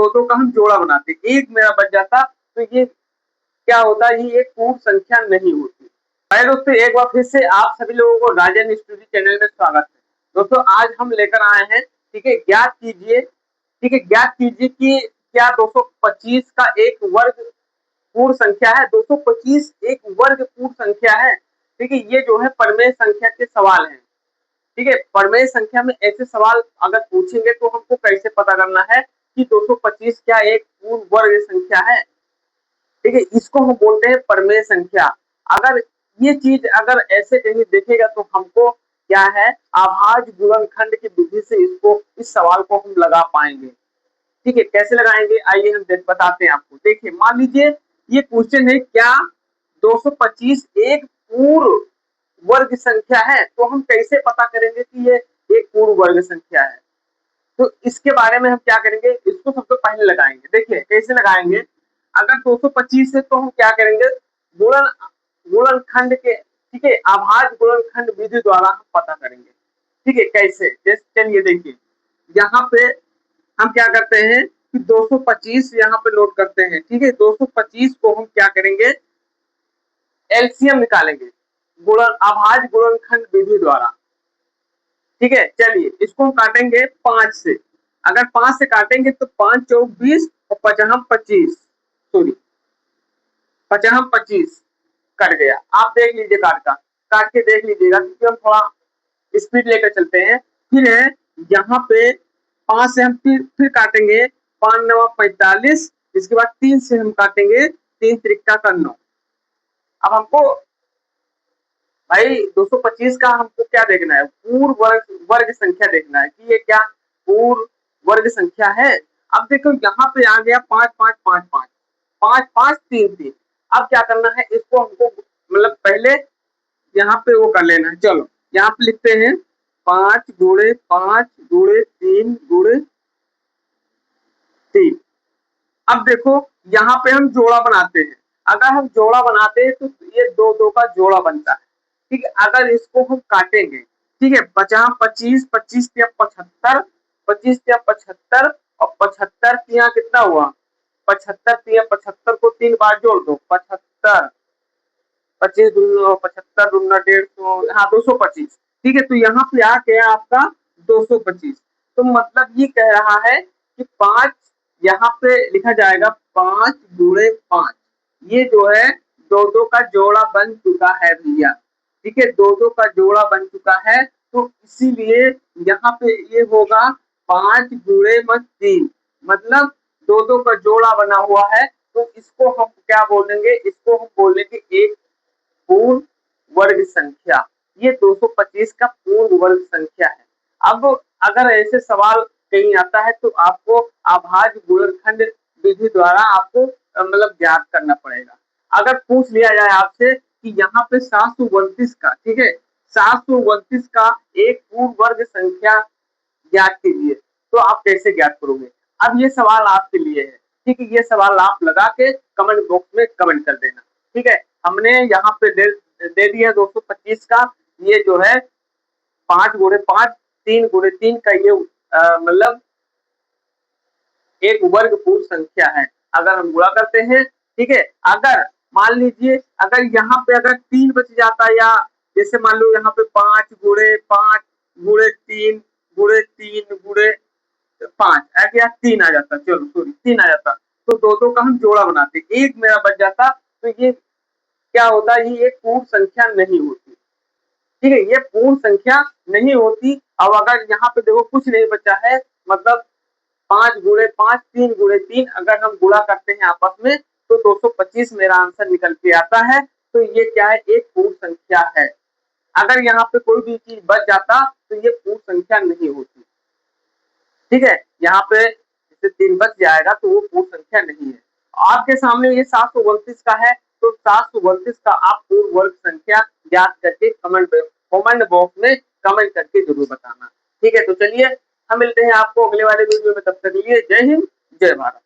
दो दो का हम जोड़ा बनाते, एक मेरा बच जाता, तो ये क्या होता है, ये एक पूर्ण संख्या नहीं होती। भाई दोस्तों, एक बार फिर से आप सभी लोगों को राजन स्टूडी चैनल में स्वागत है। दोस्तों, आज हम लेकर आए हैं, ठीक है, ज्ञात कीजिए, ठीक है, ज्ञात कीजिए कि क्या 225 का एक वर्ग पूर्ण संख्या है। 225 एक वर्ग पूर्ण संख्या है, ठीक है। ये जो है परमेय संख्या के सवाल हैं, ठीक है। परमेय संख्या में ऐसे सवाल अगर पूछेंगे तो हमको कैसे पता करना है कि 225 क्या एक पूर्ण वर्ग संख्या है, ठीक है। इसको हम बोलते हैं परमेय संख्या। अगर ये चीज अगर ऐसे कहीं देखेगा तो हमको क्या है, अभाज्य गुणनखंड की विधि से इसको, इस सवाल को हम लगा पाएंगे, ठीक है। कैसे लगाएंगे, आइए हम बताते हैं आपको। देखिए, मान लीजिए ये क्वेश्चन है, क्या 225 एक पूर्ण वर्ग संख्या है, तो हम कैसे पता करेंगे कि ये एक पूर्ण वर्ग संख्या है। तो इसके बारे में हम क्या करेंगे, इसको सबसे पहले लगाएंगे। देखिए कैसे लगाएंगे, अगर 225 है तो हम क्या करेंगे, गुणन गुणनखंड के, ठीक है, अभाज्य गुणनखंड विधि द्वारा हम पता करेंगे, ठीक है। कैसे, जैसे चलिए देखिए, यहाँ पे हम क्या करते हैं कि 225 यहाँ पे नोट करते हैं, ठीक है। 225 को हम क्या करेंगे, एलसीएम निकालेंगे गुणन अभाज्य गुणनखंड विधि द्वारा, ठीक है। चलिए इसको हम काटेंगे 5 से। अगर 5 से काटेंगे तो 5 चौक 20 और 5 25, सॉरी 5 25 कट गया। आप देख लीजिए काट के देख लीजिएगा, क्योंकि हम थोड़ा स्पीड लेकर चलते हैं। फिर है यहाँ पे 5 से हम फिर काटेंगे, 5 9 45, इसके बाद 3 से हम काटेंगे, 3 त्रिका का 9। अब हमको भाई 225 का हमको क्या देखना है, पूर्ण वर्ग संख्या देखना है कि ये क्या पूर्ण वर्ग संख्या है। अब देखो यहाँ पे आ गया 5 5 5 5 5 5 3 3। अब क्या करना है, इसको हमको मतलब पहले यहाँ पे वो कर लेना है। चलो यहाँ पे लिखते हैं 5 गुणे 5 गुणे 3 गुणे 3। अब देखो यहाँ पे हम जोड़ा बनाते हैं। अगर हम जोड़ा बनाते हैं तो ये दो दो का जोड़ा बनता है, ठीक है। अगर इसको हम काटेंगे, ठीक है, 50 25 25 या 75, 25 या 75 और 75 यहाँ कितना हुआ, 75 या 75 को 3 बार जोड़ दो, 75 25 दूना 75 दूना 150, हाँ 225, ठीक है। तो यहाँ पे आ गया आपका 225। तो मतलब ये कह रहा है कि 5 यहाँ पे लिखा जाएगा 5 गुणे 5, ये जो है दो दो का जोड़ा बन चुका है भैया, ठीक है। दो दो का जोड़ा बन चुका है, तो इसीलिए यहाँ पे ये होगा 5 गुणे मत 3, मतलब दो दो का जोड़ा बना हुआ है। तो इसको हम क्या बोलेंगे, इसको हम बोलेंगे एक पूर्ण वर्ग संख्या। ये 225 का पूर्ण वर्ग संख्या है। अब अगर ऐसे सवाल कहीं आता है तो आपको अभाज्य गुणनखंड विधि द्वारा आपको मतलब ज्ञात करना पड़ेगा। अगर पूछ लिया जाए आपसे कि यहाँ पे 729 का, ठीक है, 729 का एक पूर्ण वर्ग संख्या ज्ञात कीजिए, तो आप कैसे ज्ञात करोगे। अब ये सवाल आपके लिए है, ठीक है। ये सवाल आप लगा के कमेंट बॉक्स में कमेंट कर देना, ठीक है। हमने यहाँ पे दे दिया 225 का, ये जो है 5 गुणे 5 3 गुणे 3 का ये मतलब एक वर्ग पूर्ण संख्या है। अगर हम गुणा करते हैं, ठीक है, अगर मान लीजिए अगर यहाँ पे अगर 3 बच जाता, या जैसे मान लो यहाँ पे 5 गुणे 5 गुणे 3 गुणे 3 गुणे 5 आ गया, 3 आ जाता, चलो सॉरी 3 आ जाता, तो दो दो का हम जोड़ा बनाते, एक मेरा बच जाता। तो ये क्या होता है, ये एक पूर्ण संख्या नहीं होती, ठीक है, ये पूर्ण संख्या नहीं होती। अब अगर यहाँ पे देखो कुछ नहीं बचा है, मतलब 5 गुणे 5 3 गुणे 3 अगर हम गुणा करते हैं आपस में, तो 225 मेरा आंसर निकल के आता है। तो ये क्या है, एक पूर्ण संख्या है। अगर यहाँ पे कोई भी चीज बच जाता तो ये पूर्ण संख्या नहीं होती, ठीक है। यहाँ पे जैसे 3 बच जाएगा तो वो पूर्ण संख्या नहीं है। आपके सामने ये 729 का है, तो 729 का आप पूर्ण वर्ग संख्या ज्ञात करके कमेंट बॉक्स में कमेंट करके जरूर बताना, ठीक है। तो चलिए हम मिलते हैं आपको अगले वाले वीडियो में, तब तक के लिए जय हिंद जय भारत।